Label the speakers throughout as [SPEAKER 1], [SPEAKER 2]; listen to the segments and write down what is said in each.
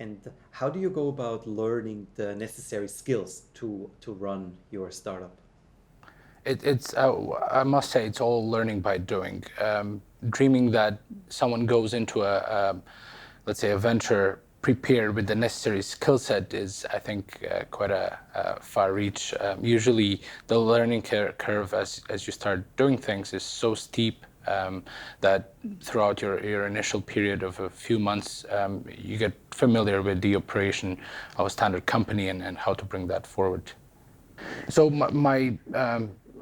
[SPEAKER 1] And how do you go about learning the necessary skills to run your startup?
[SPEAKER 2] I must say, it's all learning by doing. Dreaming that someone goes into let's say, a venture prepared with the necessary skill set is, I think, quite a far reach. Usually, the learning curve as you start doing things is so steep that throughout your initial period of a few months, you get familiar with the operation of a standard company and how to bring that forward. So my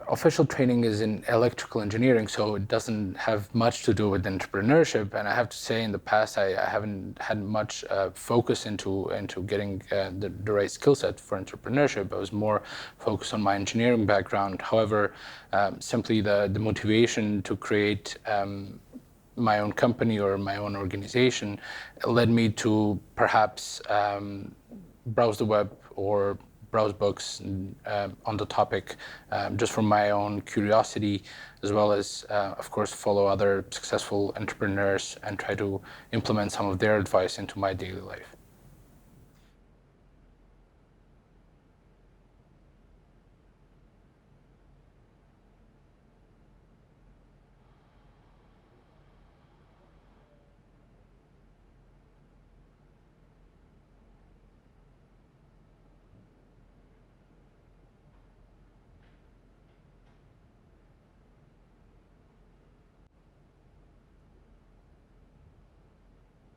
[SPEAKER 2] official training is in electrical engineering, so it doesn't have much to do with entrepreneurship. And I have to say, in the past, I haven't had much focus into getting the right skill set for entrepreneurship. I was more focused on my engineering background. However, simply the motivation to create my own company or my own organization led me to perhaps browse the web or browse books on the topic just from my own curiosity, as well as, of course, follow other successful entrepreneurs and try to implement some of their advice into my daily life.